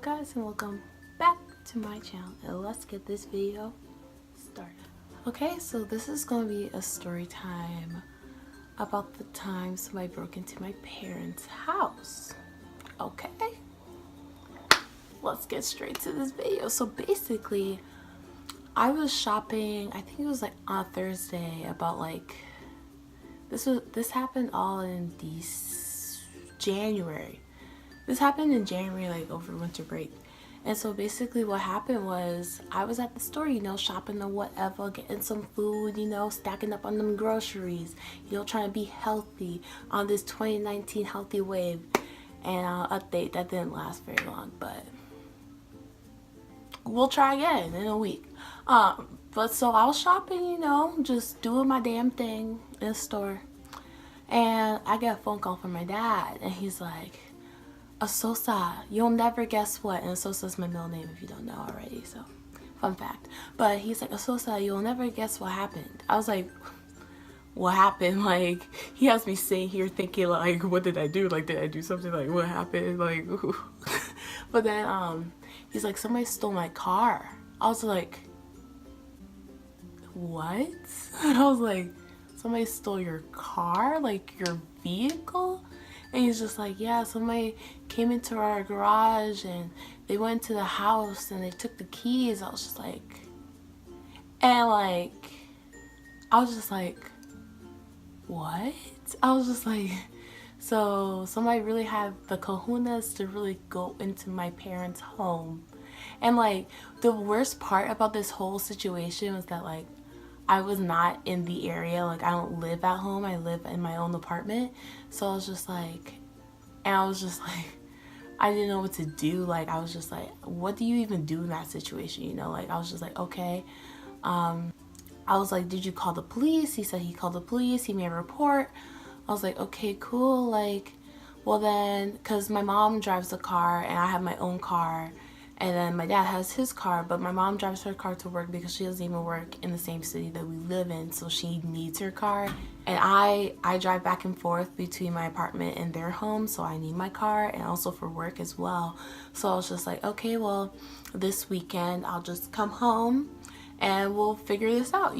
guys, and welcome back to my channel, and let's get this video started. Okay, so this is going to be a story time about the time somebody broke into my parents' house. Okay, let's get straight to this video. So basically, I was shopping, I think it was like on Thursday, about like this happened all in January. This happened in January, like over winter break. And so basically what happened was I was at the store, shopping or whatever, getting some food, stacking up on them groceries, trying to be healthy on this 2019 healthy wave. And update, that didn't last very long, but we'll try again in a week. But so I was shopping, just doing my damn thing in the store. And I get a phone call from my dad, and he's like, Asosa, you'll never guess what. And Asosa's my middle name if you don't know already, so fun fact. But he's like, Asosa, you'll never guess what happened. I was like, what happened? Like, he has me sitting here thinking like, what did I do? Like, did I do something? Like, what happened? Like, ooh. But then he's like, somebody stole my car. I was like, what? And I was like, somebody stole your car? Like, your vehicle? And he's just like, yeah, somebody came into our garage and they went to the house and they took the keys. I was just like, and like, I was just like, what? I was just like, so somebody really had the kahunas to really go into my parents' home. And like, the worst part about this whole situation was that like, I was not in the area. Like, I don't live at home. I live in my own apartment. So I was just like, I didn't know what to do. Like, I was just like, what do you even do in that situation? Like, I was just like, okay. I was like, did you call the police? He said he called the police. He made a report. I was like, okay, cool. Like, well then, cause my mom drives a car and I have my own car. And then my dad has his car, but my mom drives her car to work because she doesn't even work in the same city that we live in, so she needs her car. And I drive back and forth between my apartment and their home, so I need my car, and also for work as well. So I was just like, okay, well, this weekend I'll just come home and we'll figure this out,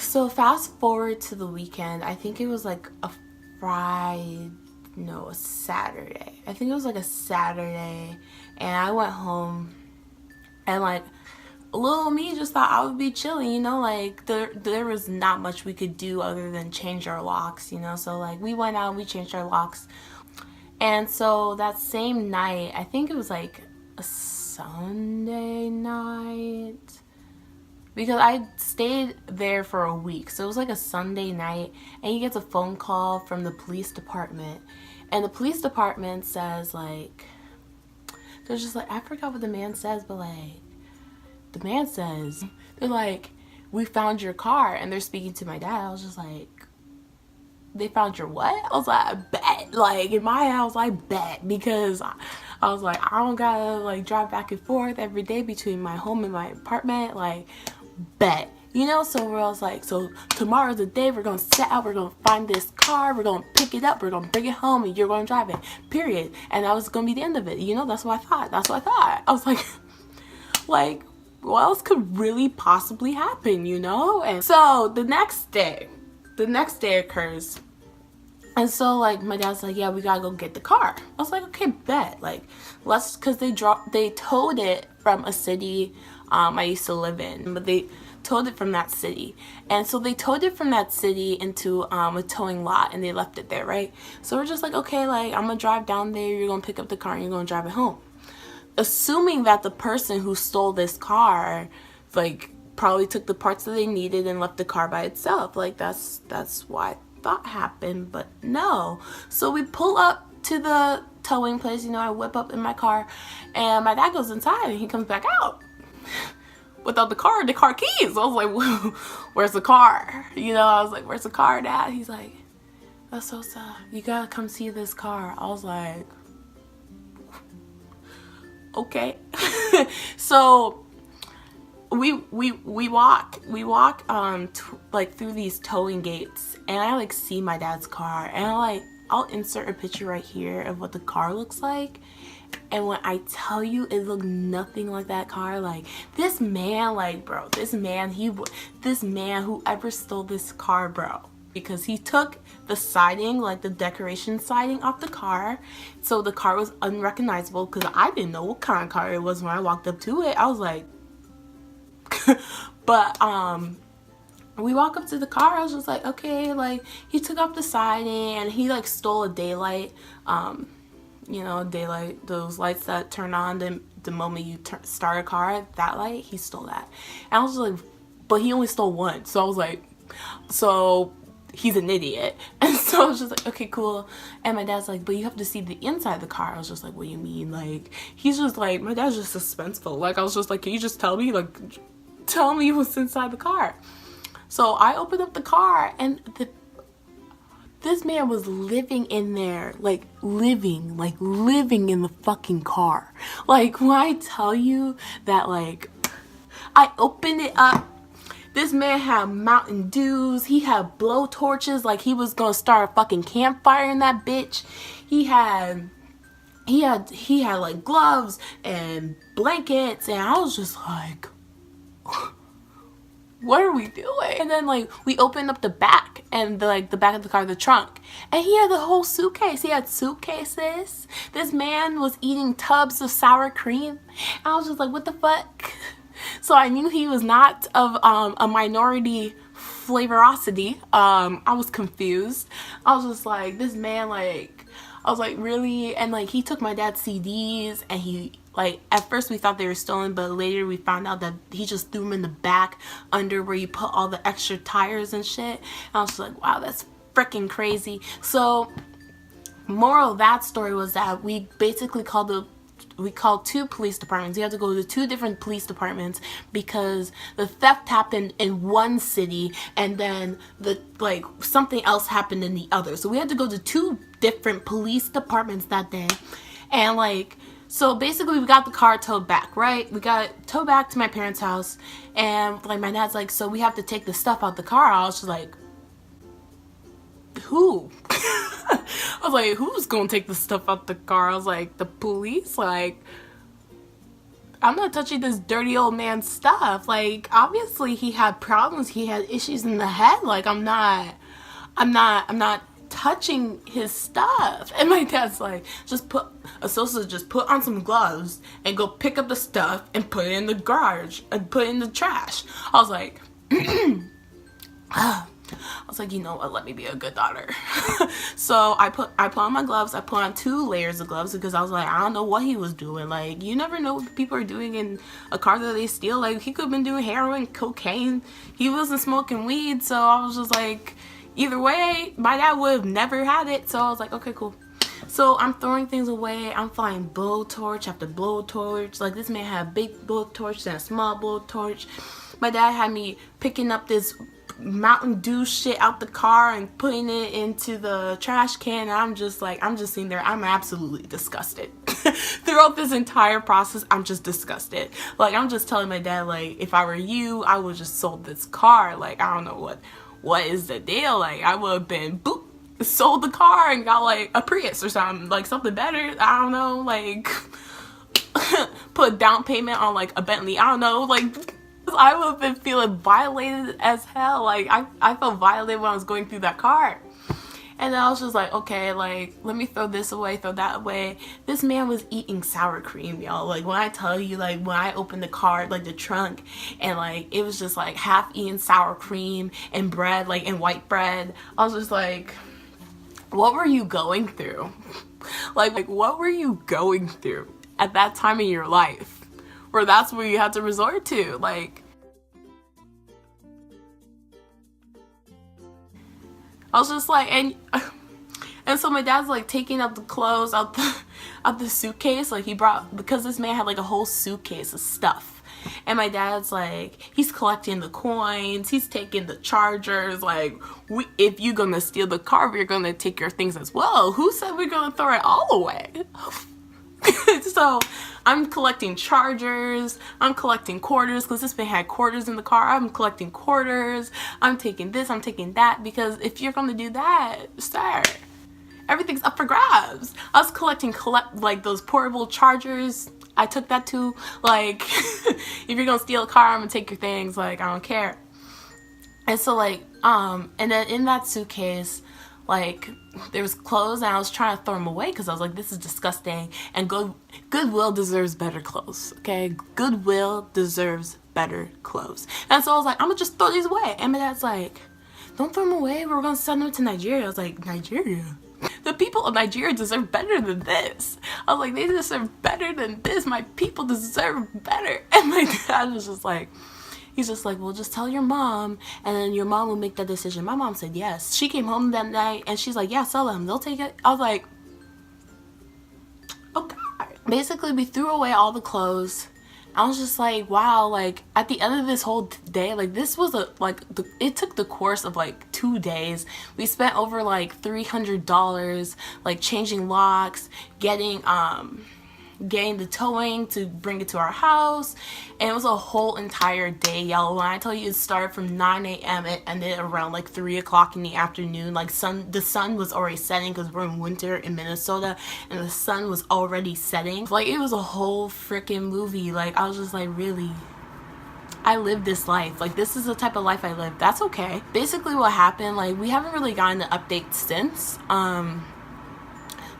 So fast forward to the weekend. I think it was like a Saturday. I think it was like a Saturday, and I went home, and like little me just thought I would be chilling, like there was not much we could do other than change our locks, so like we went out, we changed our locks. And so that same night, I think it was like a Sunday night, because I stayed there for a week. So it was like a Sunday night, and he gets a phone call from the police department. And the police department says, like, they're just like, I forgot what the man says, but like, the man says, they're like, we found your car. And they're speaking to my dad. I was just like, they found your what? I was like, I bet. Like, in my house, I bet. Because I was like, I don't gotta like drive back and forth every day between my home and my apartment. Like, bet. So I was like, so tomorrow's the day we're gonna set out, we're gonna find this car, we're gonna pick it up, we're gonna bring it home, and you're gonna drive it, period. And that was gonna be the end of it. That's what I thought. I was like, what else could really possibly happen, And so the next day occurs. And so like my dad's like, yeah, we gotta go get the car. I was like, okay, bet. Like, let's, cause they towed it from a city I used to live in, but they towed it from that city. And so they towed it from that city into a towing lot, and they left it there, right? So we're just like, okay, like, I'm gonna drive down there, you're gonna pick up the car, and you're gonna drive it home, assuming that the person who stole this car like probably took the parts that they needed and left the car by itself. Like, that's what I thought happened, but no. So we pull up to the towing place, I whip up in my car, and my dad goes inside and he comes back out without the car keys. I was like, where's the car? I was like, where's the car, Dad? He's like, that's so sad. You gotta come see this car. I was like, okay. So we walk like through these towing gates, and I like see my dad's car, and I'll insert a picture right here of what the car looks like. And when I tell you, it looked nothing like that car. Like, this man, like, bro, this man, whoever stole this car, bro, because he took the siding, like the decoration siding off the car, so the car was unrecognizable, because I didn't know what kind of car it was when I walked up to it. I was like, but we walk up to the car, I was just like, okay, like, he took off the siding, and he like stole a daylight, you know, daylight, those lights that turn on the moment you start a car, that light, he stole that. And I was like, but he only stole one. So I was like, so he's an idiot. And so I was just like, okay, cool. And my dad's like, but you have to see the inside of the car. I was just like, what do you mean? Like, he's just like, my dad's just suspenseful. Like, I was just like, can you just tell me? Like, tell me what's inside the car. So I opened up the car, and this man was living in there, like living in the fucking car. Like, when I tell you that, like, I opened it up, this man had Mountain Dews, he had blow torches, like he was gonna start a fucking campfire in that bitch. He had like gloves and blankets, and I was just like, what are we doing? And then like we opened up the back, and the back of the car, the trunk, and he had the whole suitcase. He had suitcases. This man was eating tubs of sour cream. I was just like, what the fuck? So I knew he was not of a minority flavorosity. I was confused. I was just like, this man, like, I was like, really? And like, he took my dad's CDs, and he, like, at first we thought they were stolen, but later we found out that he just threw them in the back under where you put all the extra tires and shit. And I was just like, wow, that's freaking crazy. So moral of that story was that we basically called two police departments. You had to go to two different police departments because the theft happened in one city, and then something else happened in the other. So we had to go to two different police departments that day. And like, so basically we got the car towed back, right? We got it towed back to my parents' house, and like my dad's like, so we have to take the stuff out the car. I was just like, who? I was like, who's gonna take the stuff out the car? I was like, the police? Like, I'm not touching this dirty old man's stuff. Like, obviously he had problems. He had issues in the head. Like, I'm not touching his stuff. And my dad's like, just put on some gloves and go pick up the stuff and put it in the garage and put it in the trash. I was like, you know what, let me be a good daughter. So I put on my gloves. I put on 2 layers of gloves because I was like, I don't know what he was doing. Like, you never know what people are doing in a car that they steal. Like, he could have been doing heroin, cocaine. He wasn't smoking weed. So I was just like, either way, my dad would have never had it. So I was like, okay, cool. So I'm throwing things away. I'm flying blowtorch after blowtorch. Like, this man had a big blowtorch and a small blowtorch. My dad had me picking up this Mountain Dew shit out the car and putting it into the trash can, and I'm just sitting there, I'm absolutely disgusted. Throughout this entire process, I'm just disgusted. Like, I'm just telling my dad, like, if I were you, I would just sold this car. Like, I don't know what is the deal. Like, I would have been sold the car and got like a Prius or something, like something better. I don't know, like put a down payment on like a Bentley. I don't know, like, I would have been feeling violated as hell. Like, I felt violated when I was going through that car. And then I was just like, okay, like, let me throw this away, throw that away. This man was eating sour cream, y'all. Like, when I tell you, like, when I opened the car, like, the trunk, and, like, it was just, like, half-eaten sour cream and bread, like, and white bread. I was just like, what were you going through? Like, what were you going through at that time in your life? Where that's where you had to resort to, like, I was just like, and so my dad's like taking out the clothes out the suitcase, like he brought, because this man had like a whole suitcase of stuff, and my dad's like, he's collecting the coins, he's taking the chargers, like, if you're gonna steal the car, we're gonna take your things as well. Who said we're gonna throw it all away? So I'm collecting chargers, I'm collecting quarters, because this man had quarters in the car. I'm collecting quarters, I'm taking this, I'm taking that, because if you're gonna do that, sir, everything's up for grabs. I was collecting like those portable chargers. I took that too. Like, if you're gonna steal a car, I'm gonna take your things. Like, I don't care. And so like, and then in that suitcase, like, there was clothes, and I was trying to throw them away because I was like, this is disgusting. And Goodwill deserves better clothes. Okay, Goodwill deserves better clothes. And so I was like, I'm gonna just throw these away. And my dad's like, don't throw them away. We're gonna send them to Nigeria. I was like, Nigeria? The people of Nigeria deserve better than this. I was like, they deserve better than this. My people deserve better. And my dad was just like, he's just like, well, just tell your mom, and then your mom will make that decision. My mom said yes. She came home that night, and she's like, yeah, sell them. They'll take it. I was like, okay. Basically, we threw away all the clothes. I was just like, wow, like, at the end of this whole day, like, this was it took the course of, like, 2 days. We spent over, like, $300, like, changing locks, getting the towing to bring it to our house, and it was a whole entire day, y'all. When I tell you, it started from 9 a.m. it ended around like 3 o'clock in the afternoon. Like, the sun was already setting because we're in winter in Minnesota, and the sun was already setting. Like, it was a whole freaking movie. Like, I was just like, really, I lived this life. Like, this is the type of life I live. That's okay. Basically what happened, like, we haven't really gotten an update since.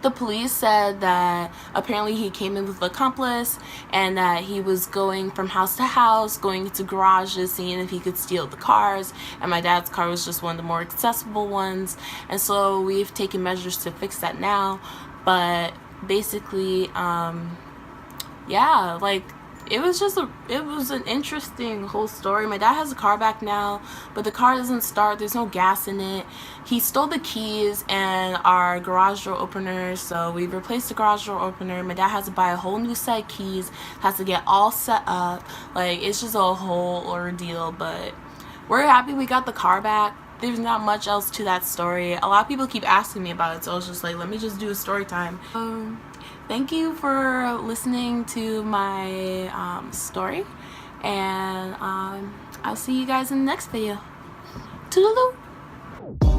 The police said that apparently he came in with an accomplice, and that he was going from house to house, going into garages, seeing if he could steal the cars, and my dad's car was just one of the more accessible ones, and so we've taken measures to fix that now. But basically, yeah, like, it was an interesting whole story. My dad has a car back now, but the car doesn't start. There's no gas in it. He stole the keys and our garage door opener, so we replaced the garage door opener. My dad has to buy a whole new set of keys, has to get all set up. Like, it's just a whole ordeal, but we're happy we got the car back. There's not much else to that story. A lot of people keep asking me about it, so I was just like, let me just do a story time. Thank you for listening to my story, and I'll see you guys in the next video. Toodaloo!